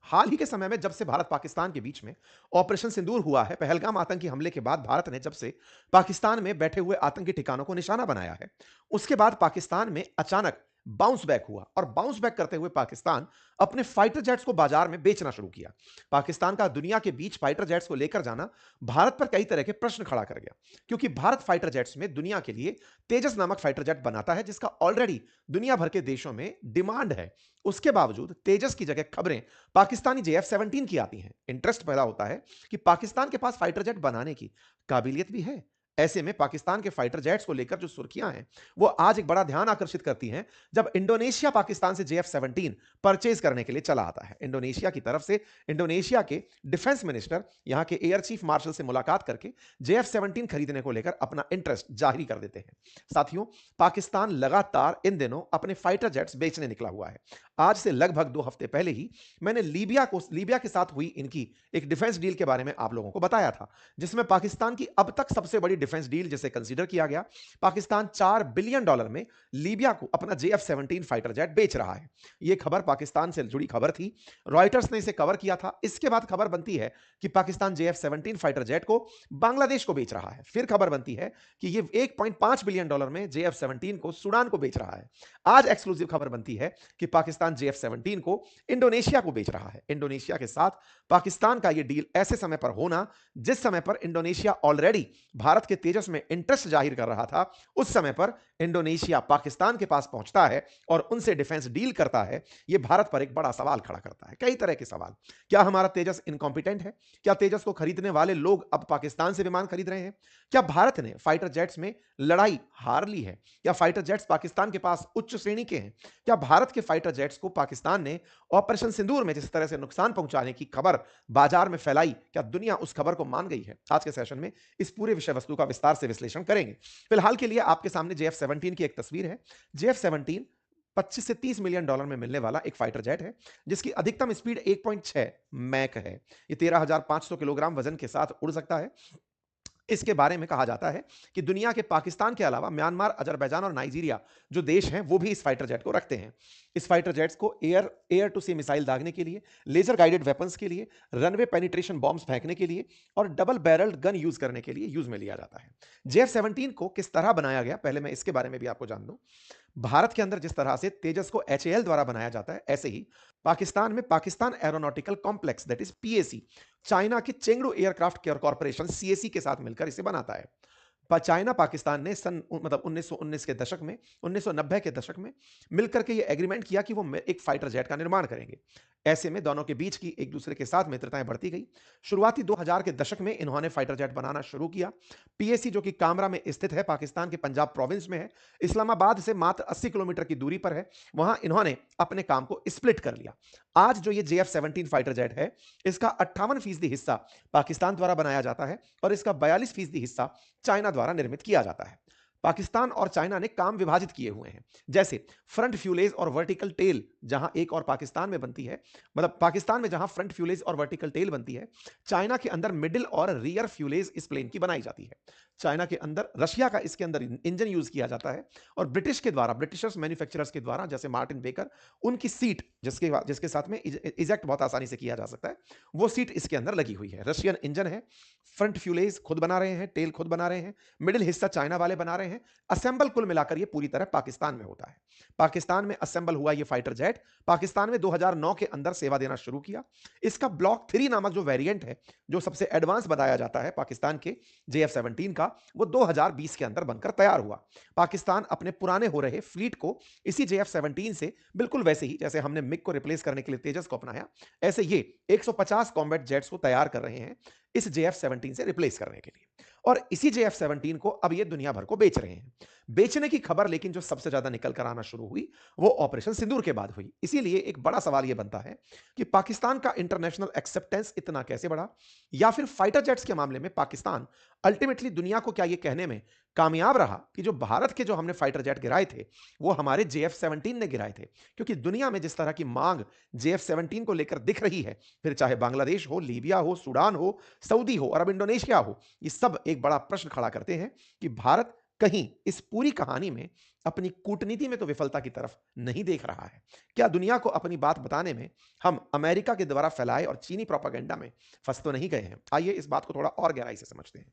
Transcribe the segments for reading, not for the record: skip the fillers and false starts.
हाल ही के समय में जब से भारत पाकिस्तान के बीच में ऑपरेशन सिंदूर हुआ है, पहलगाम आतंकी हमले के बाद भारत ने जब से पाकिस्तान में बैठे हुए आतंकी ठिकानों को निशाना बनाया है, उसके बाद पाकिस्तान में अचानक बाउंस बैक हुआ और बाउंस बैक करते हुए पाकिस्तान अपने फाइटर जेट्स को बाजार में बेचना शुरू किया। पाकिस्तान का दुनिया के बीच फाइटर जेट्स को लेकर जाना भारत पर कई तरह के प्रश्न खड़ा कर गया, क्योंकि भारत फाइटर जेट्स में दुनिया के लिए तेजस नामक फाइटर जेट बनाता है जिसका ऑलरेडी दुनिया भर के देशों में डिमांड है। उसके बावजूद तेजस की जगह खबरें पाकिस्तानी JF-17 की आती हैं। इंटरेस्ट पैदा होता है कि पाकिस्तान के पास फाइटर जेट बनाने की काबिलियत भी है। ऐसे में पाकिस्तान के फाइटर जेट्स को लेकर जो सुर्खियां हैं, वो आज एक बड़ा ध्यान आकर्षित करती हैं जब इंडोनेशिया पाकिस्तान से JF-17 परचेज करने के लिए चला आता है। इंडोनेशिया की तरफ से इंडोनेशिया के डिफेंस मिनिस्टर यहां के एयर चीफ मार्शल से मुलाकात करके JF-17 खरीदने को लेकर अपना इंटरेस्ट जाहिर कर देते हैं। साथियों, पाकिस्तान लगातार इन दिनों अपने फाइटर जेट्स बेचने निकला हुआ है। आज से लगभग 2 हफ्ते पहले ही मैंने लीबिया के साथ हुई इनकी एक डिफेंस डील के बारे में आप लोगों को बताया था, जिसमें पाकिस्तान की अब तक सबसे बड़ी डिफेंस डील जिसे कंसीडर किया गया। पाकिस्तान $4 बिलियन में लीबिया को अपना JF-17 फाइटर जेट बेच रहा है। यह खबर पाकिस्तान से जुड़ी खबर थी। रॉयटर्स ने इसे कवर किया था। इसके बाद खबर बनती है कि पाकिस्तान JF-17 फाइटर जेट को बांग्लादेश को बेच रहा है। फिर खबर बनती है कि यह $1.5 बिलियन में JF-17 को सूडान को बेच रहा है। आज एक्सक्लूसिव खबर बनती है कि पाकिस्तान JF-17 को इंडोनेशिया को बेच रहा है। इंडोनेशिया के साथ पाकिस्तान का यह डील ऐसे समय पर होना जिस समय पर इंडोनेशिया ऑलरेडी भारत के तेजस में इंटरेस्ट जाहिर कर रहा था, उस समय पर इंडोनेशिया पाकिस्तान के पास पहुंचता है और उनसे डिफेंस डील करता है। यह भारत पर एक बड़ा सवाल खड़ा करता है, कई तरह के सवाल। क्या हमारा तेजस इनकॉम्पिटेंट है? क्या तेजस को खरीदने वाले लोग अब पाकिस्तान से विमान खरीद रहे हैं? क्या भारत ने फाइटर जेट्स में लड़ाई हार ली है? क्या फाइटर जेट्स पाकिस्तान के पास उच्च श्रेणी के हैं? क्या भारत के फाइटर जेट्स को पाकिस्तान ने ऑपरेशन सिंदूर में जिस तरह से नुकसान पहुंचाने की खबर बाजार में फैलाई, क्या दुनिया उस खबर को मान गई है? आज के सेशन में इस पूरे विषय वस्तु का विस्तार से विश्लेषण करेंगे। फिलहाल के लिए आपके सामने JF-17 की एक तस्वीर है। JF-17 $25 से $30 मिलियन में मिलने वाला एक फाइटर जेट है, जिसकी अधिकतम स्पीड 1.6 मैक है। ये 13,500 किलोग्राम वजन के साथ उड़ सकता है। इसके बारे में कहा जाता है कि दुनिया के पाकिस्तान के अलावा म्यांमार, अजरबैजान और नाइजीरिया जो देश हैं, वो भी इस फाइटर जेट को रखते हैं। इस फाइटर जेट्स को एयर टू सी मिसाइल दागने के लिए, लेजर गाइडेड वेपन्स के लिए, रनवे पेनिट्रेशन बॉम्ब्स फेंकने के लिए और डबल बैरल्ड गन यूज करने के लिए यूज में लिया जाता है। JF-17 को किस तरह बनाया गया, पहले मैं इसके बारे में भी आपको जान दूं। भारत के अंदर जिस तरह से तेजस को HAL द्वारा बनाया जाता है, ऐसे ही पाकिस्तान में Pakistan aeronautical complex that is PAC China के Chengdu aircraft care corporation CAC के साथ मिलकर इसे बनाता है। चाइना पाकिस्तान ने सन मतलब 1919 के दशक में 1990 के दशक में मिलकर के ये एग्रीमेंट किया कि वो एक फाइटर जेट का निर्माण करेंगे। ऐसे में दोनों के बीच की एक दूसरे के साथ मित्रताएं बढ़ती गई। शुरुआती 2000 के दशक में इन्होंने फाइटर जेट बनाना शुरू किया। PAC जो कि कामरा में स्थित है, पाकिस्तान के पंजाब प्रोविंस में है, इस्लामाबाद से मात्र 80 किलोमीटर की दूरी पर है, वहां इन्होंने अपने काम को स्प्लिट कर लिया। आज जो ये JF-17 फाइटर जेट है, इसका 58% हिस्सा पाकिस्तान द्वारा बनाया जाता है और इसका 42% हिस्सा चाइना द्वारा निर्मित किया जाता है। पाकिस्तान और चाइना ने काम विभाजित किए हुए हैं, जैसे फ्रंट फ्यूलेज और वर्टिकल टेल जहां एक और पाकिस्तान में बनती है, मतलब पाकिस्तान में जहां फ्रंट फ्यूलेज और वर्टिकल टेल बनती है, चाइना के अंदर मिडिल और रियर फ्यूलेज इस प्लेन की बनाई जाती है। चाइना के अंदर, रशिया का इसके अंदर इंजन यूज किया जाता है और ब्रिटिशर्स मैन्युफैक्चरर्स के द्वारा, जैसे मार्टिन बेकर, उनकी सीट जिसके जिसके साथ में इजेक्ट बहुत आसानी से किया जा सकता है, वो सीट इसके अंदर लगी हुई है। रशियन इंजन है, फ्रंट फ्यूलेज खुद बना रहे हैं, टेल खुद बना रहे हैं, मिडिल हिस्सा चाइना वाले बना रहे हैं। असेंबल कुल मिलाकर ये पूरी तरह पाकिस्तान में होता है। पाकिस्तान में असेंबल हुआ ये फाइटर जेट पाकिस्तान में 2009 के अंदर सेवा देना शुरू किया। इसका ब्लॉक 3 नामक जो वेरिएंट है, जो सबसे एडवांस बताया जाता है पाकिस्तान के JF-17 का, वो 2020 के अंदर बनकर तैयार हुआ। पाकिस्तान अपने पुराने हो रहे फ्लीट को इसी JF-17 से बिल्कुल वैसे ही जैसे हमने मिग को रिप्लेस करने के लिए तेजस को अपनाया, ऐसे ये 150 कॉम्बैट जेट्स को तैयार कर रहे हैं इस JF-17 से रिप्लेस करने के लिए, और इसी JF-17 को अब ये दुनिया भर को बेच रहे हैं। बेचने की खबर लेकिन जो सबसे ज्यादा निकल कर आना शुरू हुई, वो ऑपरेशन सिंदूर के बाद हुई। इसीलिए एक बड़ा सवाल यह बनता है कि पाकिस्तान का इंटरनेशनल एक्सेप्टेंस इतना कैसे बढ़ा, या फिर फाइटर जेट्स के मामले में पाकिस्तान अल्टीमेटली दुनिया को क्या यह कहने में कामयाब रहा कि जो भारत के जो हमने फाइटर जेट गिराए थे, वो हमारे JF-17 ने गिराए थे। क्योंकि दुनिया में जिस तरह की मांग JF-17 को लेकर दिख रही है, फिर चाहे बांग्लादेश हो, लीबिया हो, सूडान हो, सऊदी हो और अब इंडोनेशिया हो, ये सब एक बड़ा प्रश्न खड़ा करते हैं कि भारत कहीं इस पूरी कहानी में अपनी कूटनीति में तो विफलता की तरफ नहीं देख रहा है? क्या दुनिया को अपनी बात बताने में हम अमेरिका के द्वारा फैलाए और चीनी प्रोपेगेंडा में फंस तो नहीं गए हैं? आइए इस बात को थोड़ा और गहराई से समझते हैं।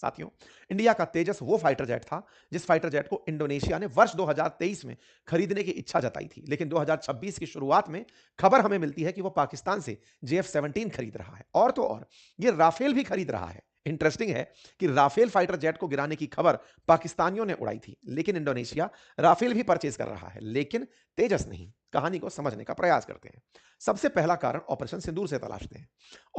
साथियों, इंडिया का तेजस वो फाइटर जेट था जिस फाइटर जेट को इंडोनेशिया ने वर्ष 2023 में खरीदने की इच्छा जताई थी, लेकिन 2026 की शुरुआत में खबर हमें मिलती है कि वो पाकिस्तान से JF-17 खरीद रहा है। और तो और, ये राफेल भी खरीद रहा है। इंटरेस्टिंग है कि राफेल फाइटर जेट को गिराने की खबर पाकिस्तानियों ने उड़ाई थी, लेकिन इंडोनेशिया राफेल भी परचेज कर रहा है, लेकिन तेजस नहीं। कहानी को समझने का प्रयास करते हैं। सबसे पहला कारण ऑपरेशन सिंदूर से तलाशते हैं।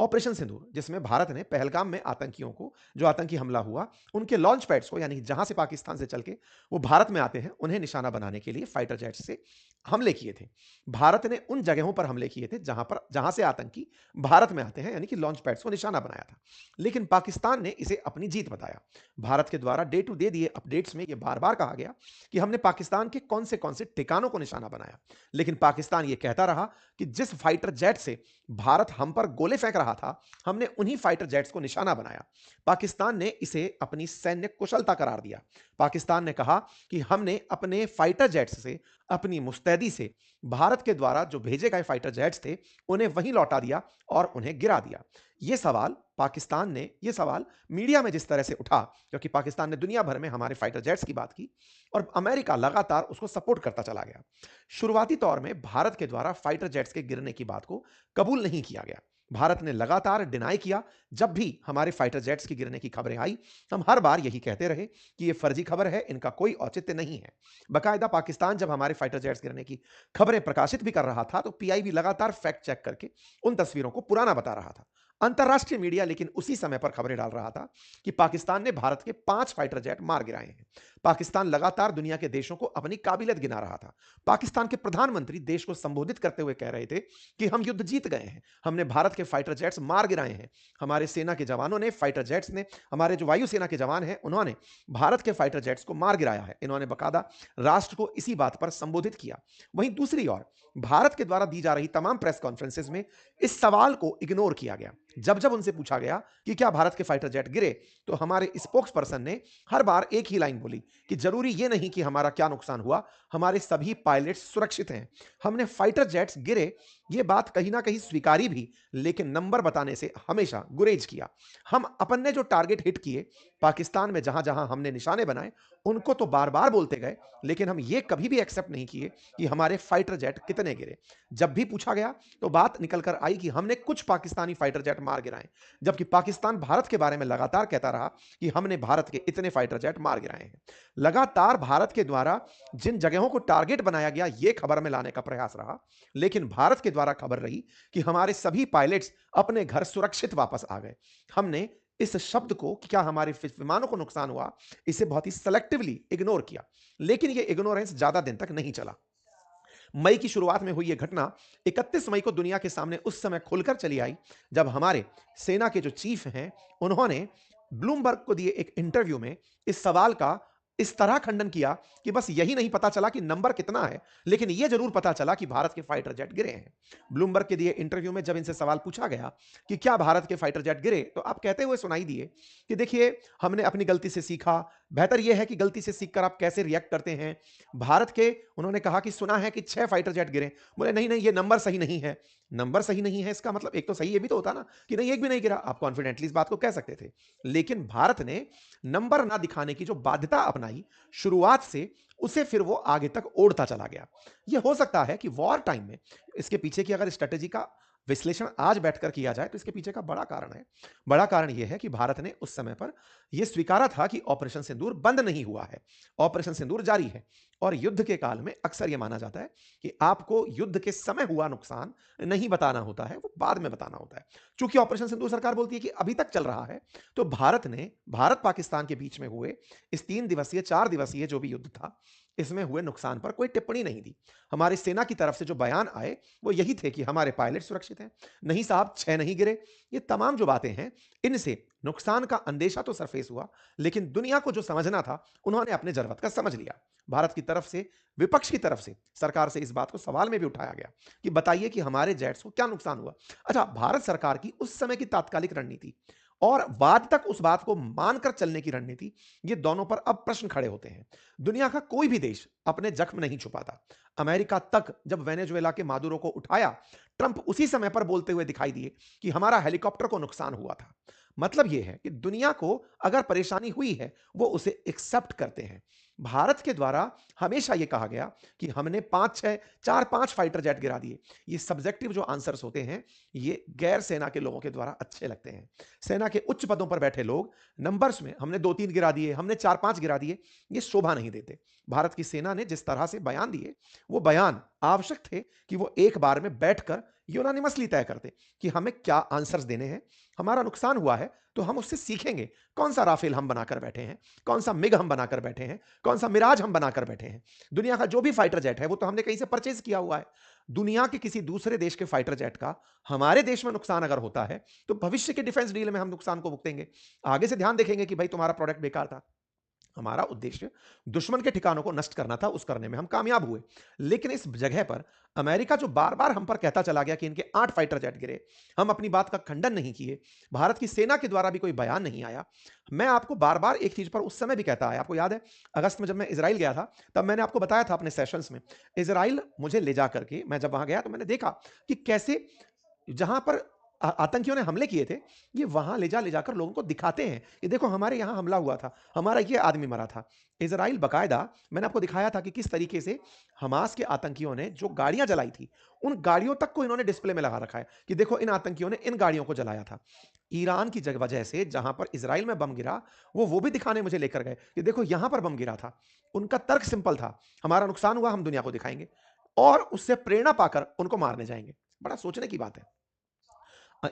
ऑपरेशन सिंदूर, जिसमें भारत ने पहलगाम में आतंकियों को, जो आतंकी हमला हुआ, उनके लॉन्च पैड्स को, यानी जहां से पाकिस्तान से चल के वो भारत में आते हैं, उन्हें निशाना बनाने के लिए फाइटर जेट से हमले किए थे। भारत ने उन जगहों पर हमले किए थे जहां से आतंकी भारत में आते हैं, यानी कि लॉन्च पैड्स को निशाना बनाया था। लेकिन पाकिस्तान ने इसे अपनी जीत बताया। भारत के द्वारा डे टू डे दिए अपडेट्स में यह बार बार कहा गया कि हमने पाकिस्तान के कौन से ठिकानों को निशाना बनाया, लेकिन पाकिस्तान यह कहता रहा कि जिस फाइटर जेट से भारत हम पर गोले फेंक रहा था, हमने उन्हीं फाइटर जेट्स को निशाना बनाया। पाकिस्तान ने इसे अपनी सैन्य कुशलता करार दिया। पाकिस्तान ने कहा कि हमने अपने फाइटर जेट्स से, अपनी मुस्तैदी से भारत के द्वारा जो भेजे गए फाइटर जेट्स थे, उन्हें वहीं लौटा दिया और उन्हें गिरा दिया। यह सवाल मीडिया में जिस तरह से उठा, क्योंकि पाकिस्तान ने दुनिया भर में हमारे फाइटर जेट्स की बात की और अमेरिका लगातार उसको सपोर्ट करता चला गया। शुरुआती तौर में भारत के द्वारा फाइटर जेट्स के गिरने की बात को कबूल नहीं किया गया। भारत ने लगातार डिनाई किया। जब भी हमारे फाइटर जेट्स की गिरने की खबरें आई, हम हर बार यही कहते रहे कि यह फर्जी खबर है, इनका कोई औचित्य नहीं है। बाकायदा पाकिस्तान जब हमारे फाइटर जेट्स गिरने की खबरें प्रकाशित भी कर रहा था, तो पीआईबी लगातार फैक्ट चेक करके उन तस्वीरों को पुराना बता रहा था। अंतर्राष्ट्रीय मीडिया लेकिन उसी समय पर खबरें डाल रहा था कि पाकिस्तान ने भारत के 5 फाइटर जेट मार गिराए हैं। पाकिस्तान लगातार दुनिया के देशों को अपनी काबिलियत गिना रहा था। पाकिस्तान के प्रधानमंत्री देश को संबोधित करते हुए कह रहे थे कि हम युद्ध जीत गए हैं, हमने भारत के फाइटर जेट्स मार गिराए हैं। हमारे सेना के जवानों ने, फाइटर जेट्स ने, हमारे जो वायुसेना के जवान हैं, उन्होंने भारत के फाइटर जेट्स को मार गिराया है। इन्होंने बकायदा राष्ट्र को इसी बात पर संबोधित किया। वहीं दूसरी ओर भारत के द्वारा दी जा रही तमाम प्रेस कॉन्फ्रेंसेस में इस सवाल को इग्नोर किया गया। जब जब उनसे पूछा गया कि क्या भारत के फाइटर जेट गिरे, तो हमारे स्पोक्स पर्सन ने हर बार एक ही लाइन बोली कि जरूरी यह नहीं कि हमारा क्या नुकसान हुआ, हमारे सभी पायलट सुरक्षित हैं। हमने फाइटर जेट्स गिरे यह बात कहीं ना कहीं स्वीकारी भी, लेकिन नंबर बताने से हमेशा गुरेज किया। हम अपन ने जो टारगेट हिट किए, पाकिस्तान में जहां जहां हमने निशाने बनाए, उनको तो बार बार बोलते गए, लेकिन हम ये कभी भी एक्सेप्ट नहीं किए कि हमारे फाइटर जेट कितने गिरे। जब भी पूछा गया तो बात निकल कर आई कि हमने कुछ पाकिस्तानी फाइटर जेट मार गिराए, जबकि पाकिस्तान भारत के बारे में लगातार कहता रहा कि हमने भारत के इतने फाइटर जेट मार गिराए हैं। लगातार भारत के द्वारा जिन जगहों को टारगेट बनाया गया, यह खबर में लाने का प्रयास रहा, लेकिन भारत के द्वारा खबर रही कि हमारे सभी पायलट्स अपने घर सुरक्षित वापस आ गए। हमने इस शब्द को कि क्या हमारे विमानों को नुकसान हुआ, इसे बहुत ही सेलेक्टिवली इग्नोर किया, लेकिन यह इग्नोरेंस ज्यादा दिन तक नहीं चला। मई की शुरुआत में हुई यह घटना 31 मई को दुनिया के सामने उस समय खुलकर चली आई, जब हमारे सेना के जो चीफ हैं, उन्होंने ब्लूमबर्ग को दिए एक इंटरव्यू में इस सवाल का इस तरह खंडन किया कि बस यही नहीं पता चला कि नंबर कितना है, लेकिन यह जरूर पता चला कि भारत के फाइटर जेट गिरे हैं। ब्लूमबर्ग के दिए इंटरव्यू में जब इनसे सवाल पूछा गया कि क्या भारत के फाइटर जेट गिरे, तो आप कहते हुए सुनाई दिए कि देखिए, हमने अपनी गलती से सीखा, बेहतर यह है कि गलती से सीखकर आप कैसे रिएक्ट करते हैं। भारत के, उन्होंने कहा कि सुना है कि 6 फाइटर जेट गिरे। बोले नहीं नहीं, ये नंबर सही नहीं है। नंबर सही नहीं है, इसका मतलब एक तो सही ये भी तो होता ना कि नहीं, एक भी नहीं गिरा। आप कॉन्फिडेंटली इस बात को कह सकते थे, लेकिन भारत ने नंबर ना दिखाने की जो बाध्यता अपनाई शुरुआत से, उसे फिर वो आगे तक ओढ़ता चला गया। यह हो सकता है कि वॉर टाइम में इसके पीछे की अगर स्ट्रेटेजी का विश्लेषण आज बैठकर किया जाए, तो इसके पीछे का बड़ा कारण है। बड़ा कारण यह है कि भारत ने उस समय पर यह स्वीकारा था कि ऑपरेशन सिंदूर बंद नहीं हुआ है, ऑपरेशन सिंदूर जारी है। और युद्ध के काल में अक्सर यह माना जाता है कि आपको युद्ध के समय हुआ नुकसान नहीं बताना होता है, वो बाद में बताना होता है। चूंकि ऑपरेशन सिंदूर सरकार बोलती है कि अभी तक चल रहा है, तो भारत पाकिस्तान के बीच में हुए इस 3 दिवसीय 4 दिवसीय जो भी युद्ध था, इसमें हुए नुकसान पर कोई टिप्पणी नहीं दी। हमारी सेना की तरफ से जो बयान आए, वो यही थे कि हमारे पायलट सुरक्षित हैं, नहीं साहब 6 नहीं गिरे। ये तमाम जो बातें हैं, इनसे नुकसान का अंदेशा तो सरफेस हुआ, लेकिन दुनिया को जो समझना था, उन्होंने अपने जरूरत का समझ लिया। भारत की तरफ से, विपक्ष की तरफ से सरकार से इस बात को सवाल में भी उठाया गया कि बताइए कि हमारे जेट्स को क्या नुकसान हुआ। अच्छा, भारत सरकार की उस समय की तात्कालिक रणनीति और बाद तक उस बात को मानकर चलने की रणनीति, ये दोनों पर अब प्रश्न खड़े होते हैं। दुनिया का कोई भी देश अपने जख्म नहीं छुपाता। अमेरिका तक जब वेनेजुएला के मादुरो को उठाया, ट्रंप उसी समय पर बोलते हुए दिखाई दिए कि हमारा हेलीकॉप्टर को नुकसान हुआ था। मतलब यह है कि दुनिया को अगर परेशानी हुई है, वो उसे एक्सेप्ट करते हैं। भारत के द्वारा हमेशा यह कहा गया कि हमने 5-6 4-5 फाइटर जेट गिरा दिए। ये सब्जेक्टिव जो आंसर्स होते हैं, ये गैर सेना के लोगों के द्वारा अच्छे लगते हैं। सेना के उच्च पदों पर बैठे लोग नंबर्स में हमने 2-3 गिरा दिए, हमने 4-5 गिरा दिए, ये शोभा नहीं देते। भारत की सेना ने जिस तरह से बयान दिए, वो बयान आवश्यक थे कि वो एक बार में बैठकर यूनानिमसली तय करते कि हमें क्या आंसर्स देने हैं। हमारा नुकसान हुआ है तो हम उससे सीखेंगे। कौन सा राफेल हम बनाकर बैठे हैं, कौन सा मिग हम बनाकर बैठे हैं, कौन सा मिराज हम बनाकर बैठे हैं। दुनिया का जो भी फाइटर जेट है वो तो हमने कहीं से परचेज किया हुआ है। दुनिया के किसी दूसरे देश के फाइटर जेट का हमारे देश में नुकसान अगर होता है, तो भविष्य के डिफेंस डील में हम नुकसान को भुगतेंगे। आगे से ध्यान देखेंगे कि भाई तुम्हारा प्रोडक्ट बेकार था। हमारा उद्देश्य दुश्मन के ठिकानों को नष्ट करना था, उस करने में हम कामयाब हुए। लेकिन इस जगह पर अमेरिका जो बार-बार हम पर कहता चला गया कि इनके 8 फाइटर जेट गिरे, हम अपनी बात का खंडन नहीं किए, भारत की सेना के द्वारा भी कोई बयान नहीं आया। मैं आपको बार-बार एक चीज़ पर उस समय भी कहता आया, आपको याद है अगस्त में जब मैं इज़राइल गया था, तब मैंने आपको बताया था अपने सेशंस में। इज़राइल मुझे ले जा करके मैं जब वहाँ गया तो मैंने देखा कि कैसे जहाँ पर आतंकियों ने हमले किए थे, ये वहाँ ले जाकर लोगों को दिखाते हैं कि देखो हमारे यहाँ हमला हुआ था, हमारा ये आदमी मरा था। इज़राइल बाकायदा मैंने आपको दिखाया था कि किस तरीके से हमास के आतंकियों ने जो गाड़ियाँ जलाई थी, उन गाड़ियों तक को इन्होंने डिस्प्ले में लगा रखा है कि देखो इन आतंकियों ने इन गाड़ियों को जलाया था। ईरान की वजह से जहाँ पर इज़राइल में बम गिरा, वो भी दिखाने मुझे लेकर गए कि देखो यहाँ पर बम गिरा था। उनका तर्क सिंपल था, हमारा नुकसान हुआ हम दुनिया को दिखाएँगे और उससे प्रेरणा पाकर उनको मारने जाएँगे। बड़ा सोचने की बात है।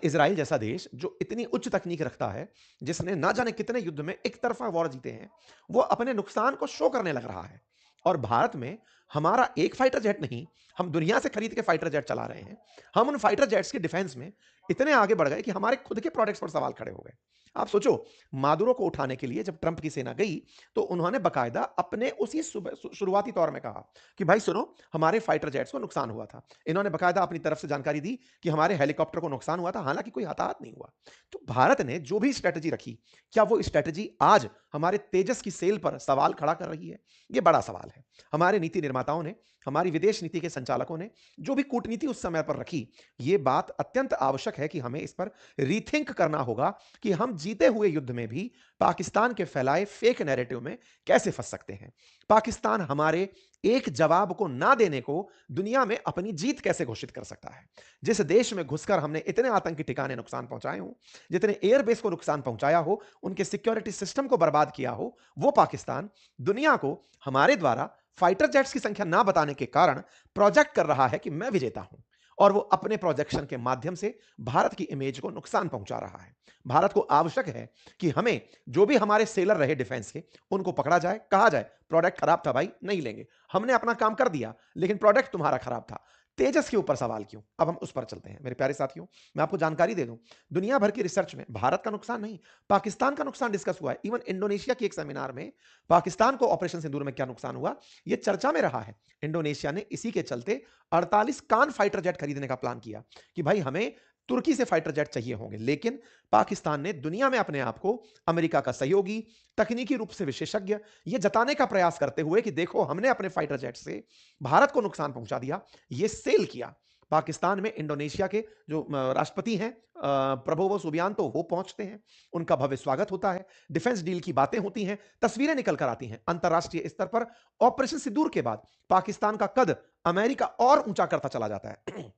इज़राइल जैसा देश जो इतनी उच्च तकनीक रखता है, जिसने ना जाने कितने युद्ध में एक तरफ़ा वॉर जीते हैं, वो अपने नुकसान को शो करने लग रहा है। और भारत में हमारा एक फाइटर जेट नहीं, हम दुनिया से खरीद के फाइटर जेट चला रहे हैं। हम उन फाइटर जेट्स के डिफेंस में इतने आगे बढ़ गए कि हमारे खुद के प्रोडक्ट्स पर सवाल खड़े हो गए। आप सोचो, मादुरो को उठाने के लिए जब ट्रंप की सेना गई, तो उन्होंने बाकायदा अपने उसी शुरुआती तौर में कहा कि भाई सुनो, हमारे फाइटर जेट्स को नुकसान हुआ था। इन्होंने बाकायदा अपनी तरफ से जानकारी दी कि हमारे हेलीकॉप्टर को नुकसान हुआ था, हालांकि कोई हताहत नहीं हुआ। तो भारत ने जो भी स्ट्रेटजी रखी, क्या वो स्ट्रेटजी आज हमारे तेजस की सेल पर सवाल खड़ा कर रही है? ये बड़ा सवाल है। हमारे नीति निर्माताओं ने, हमारी विदेश नीति के संचालकों ने जो भी कूटनीति उस समय पर रखी, ये बात अत्यंत आवश्यक है कि हमें इस पर रीथिंक करना होगा कि हम जीते हुए युद्ध में भी पाकिस्तान के फैलाए फेक नैरेटिव में कैसे फंस सकते हैं। पाकिस्तान हमारे एक जवाब को ना देने को दुनिया में अपनी जीत कैसे घोषित कर सकता है। जिस देश में घुसकर हमने इतने आतंकी ठिकाने नुकसान पहुंचाए हों, जितने एयरबेस को नुकसान पहुंचाया हो, उनके सिक्योरिटी सिस्टम को बर्बाद किया हो, वो पाकिस्तान दुनिया को हमारे द्वारा फाइटर जेट्स की संख्या ना बताने के कारण प्रोजेक्ट कर रहा है कि मैं विजेता हूं, और वो अपने प्रोजेक्शन के माध्यम से भारत की इमेज को नुकसान पहुंचा रहा है। भारत को आवश्यक है कि हमें जो भी हमारे सेलर रहे डिफेंस के, उनको पकड़ा जाए, कहा जाए प्रोडक्ट खराब था भाई, नहीं लेंगे, हमने अपना काम कर दिया, लेकिन प्रोडक्ट तुम्हारा खराब था। तेजस के ऊपर सवाल क्यों? अब हम उस पर चलते हैं। मेरे प्यारे साथियों, मैं आपको जानकारी दे दूं, दुनिया भर की रिसर्च में भारत का नुकसान नहीं, पाकिस्तान का नुकसान डिस्कस हुआ है। इवन इंडोनेशिया की एक सेमिनार में पाकिस्तान को ऑपरेशन सिंदूर में क्या नुकसान हुआ, यह चर्चा में रहा है। इंडोनेशिया ने इसी के चलते 48 कान फाइटर जेट खरीदने का प्लान किया कि भाई हमें तुर्की से फाइटर जेट चाहिए होंगे, लेकिन पाकिस्तान ने दुनिया में अपने आप को अमेरिका का सहयोगी, तकनीकी रूप से विशेषज्ञ, यह जताने का प्रयास करते हुए कि देखो हमने अपने फाइटर जेट से भारत को नुकसान पहुंचा दिया, यह सेल किया। पाकिस्तान में इंडोनेशिया के जो राष्ट्रपति हैं प्रबोवो सुबियांतो, वो पहुंचते हैं, उनका भव्य स्वागत होता है, डिफेंस डील की बातें होती हैं, तस्वीरें निकल कर आती हैं। अंतरराष्ट्रीय स्तर पर ऑपरेशन सिंदूर के बाद पाकिस्तान का कद अमेरिका और ऊंचा करता चला जाता है।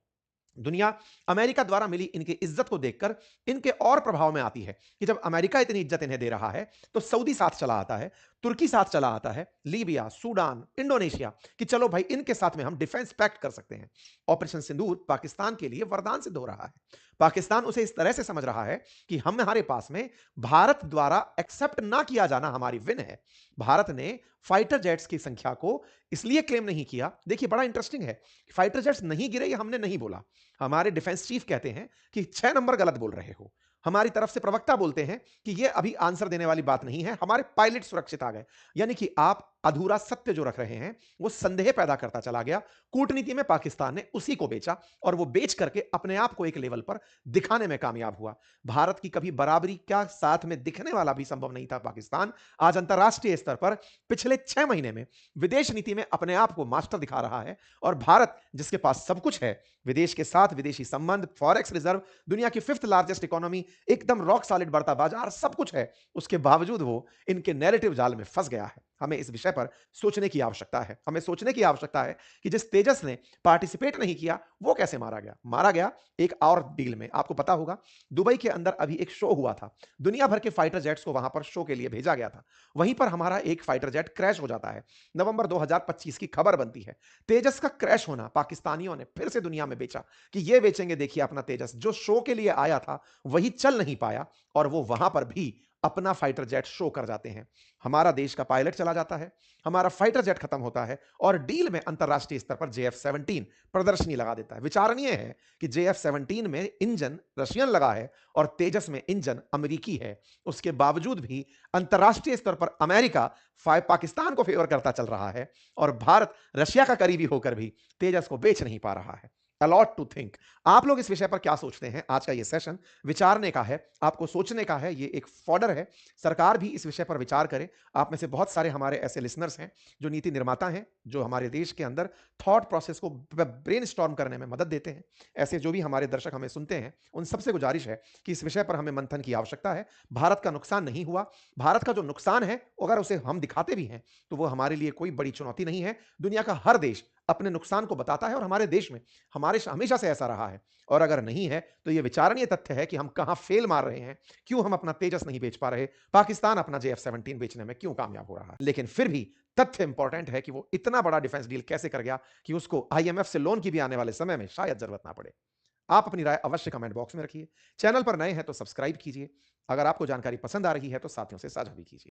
दुनिया अमेरिका द्वारा मिली इनकी इज्जत को देखकर इनके और प्रभाव में आती है कि जब अमेरिका इतनी इज्जत इन्हें दे रहा है, तो सऊदी साथ चला आता है, तुर्की साथ चला आता है, लीबिया, सूडान, इंडोनेशिया, कि चलो भाई इनके साथ में हम डिफेंस पैक्ट कर सकते हैं। ऑपरेशन सिंदूर पाकिस्तान के लिए वरदान सिद्ध हो रहा है। पाकिस्तान उसे इस तरह से समझ रहा है कि हमारे पास में भारत द्वारा एक्सेप्ट ना किया जाना हमारी विन है। भारत ने फाइटर जेट्स की संख्या को इसलिए क्लेम नहीं किया। देखिए बड़ा इंटरेस्टिंग है, फाइटर जेट्स नहीं गिरे, ये हमने नहीं बोला। हमारे डिफेंस चीफ कहते हैं कि 6 नंबर गलत बोल रहे हो। हमारी तरफ से प्रवक्ता बोलते हैं कि यह अभी आंसर देने वाली बात नहीं है, हमारे पायलट सुरक्षित आ गए। यानी कि आप अधूरा सत्य जो रख रहे हैं, वो संदेह पैदा करता चला गया। कूटनीति में पाकिस्तान ने उसी को बेचा और वो बेच करके अपने आप को एक लेवल पर दिखाने में कामयाब हुआ। भारत की कभी बराबरी क्या साथ में दिखने वाला भी संभव नहीं था पाकिस्तान, आज अंतर्राष्ट्रीय स्तर पर पिछले 6 महीने में विदेश नीति में अपने आप को मास्टर दिखा रहा है और भारत जिसके पास सब कुछ है, विदेश के साथ विदेशी संबंध, फॉरेक्स रिजर्व, दुनिया की 5th लार्जेस्ट इकोनॉमी, एकदम रॉक सॉलिड बढ़ता बाजार, सब कुछ है। उसके बावजूद वो इनके नैरेटिव जाल में फंस गया है। हमें इस विषय पर सोचने की आवश्यकता है। हमें सोचने की आवश्यकता है कि जिस तेजस ने पार्टिसिपेट नहीं किया, वो कैसे मारा गया? मारा गया एक और डील में। आपको पता होगा, दुबई के अंदर अभी एक शो हुआ था। दुनिया भर के फाइटर जेट्स को वहां पर शो के लिए भेजा गया था। वहीं पर हमारा एक फाइटर जेट क्रैश हो जाता है। नवंबर 2025 की खबर बनती है। तेजस का क्रैश होना पाकिस्तानियों ने फिर से दुनिया में बेचा कि ये बेचेंगे, देखिए अपना तेजस। जो शो के लिए आया था, वही चल नहीं पाया और वो वहां पर भी अपना फाइटर जेट शो कर जाते हैं। हमारा देश का पायलट चला जाता है, हमारा फाइटर जेट खत्म होता है और डील में अंतरराष्ट्रीय स्तर पर JF-17 प्रदर्शनी लगा देता है। विचारणीय है कि JF-17 में इंजन रशियन लगा है और तेजस में इंजन अमेरिकी है। उसके बावजूद भी अंतरराष्ट्रीय स्तर पर अमेरिका पाकिस्तान को फेवर करता चल रहा है और भारत रशिया का करीबी होकर भी तेजस को बेच नहीं पा रहा है। A lot to think. आप लोग इस विषय पर क्या सोचते हैं? आज का ये सेशन विचारने का है, आपको सोचने का है, ये एक फॉडर है। सरकार भी इस विषय पर विचार करे। आप में से बहुत सारे हमारे ऐसे लिसनर्स हैं जो नीति निर्माता हैं, जो हमारे देश के अंदर थॉट प्रोसेस को ब्रेनस्टॉर्म करने में मदद देते हैं। ऐसे जो भी हमारे दर्शक हमें सुनते हैं, उन सबसे गुजारिश है कि इस विषय पर हमें मंथन की आवश्यकता है। भारत का नुकसान नहीं हुआ। भारत का जो नुकसान है, अगर उसे हम दिखाते भी हैं, तो वो हमारे लिए कोई बड़ी चुनौती नहीं है। दुनिया का हर देश अपने नुकसान को बताता है और हमारे देश में हमारे हमेशा से ऐसा रहा है। और अगर नहीं है, तो ये विचारणीय तथ्य है कि हम कहां फेल मार रहे हैं, क्यों हम अपना तेजस नहीं बेच पा रहे, पाकिस्तान अपना JF-17 बेचने में क्यों कामयाब हो रहा है। लेकिन फिर भी तथ्य इंपॉर्टेंट है कि वो इतना बड़ा डिफेंस डील कैसे कर गया कि उसको IMF से लोन की भी आने वाले समय में शायद जरूरत ना पड़े। आप अपनी राय अवश्य कमेंट बॉक्स में रखिए। चैनल पर नए हैं तो सब्सक्राइब कीजिए। अगर आपको जानकारी पसंद आ रही है तो साथियों से साझा भी कीजिए।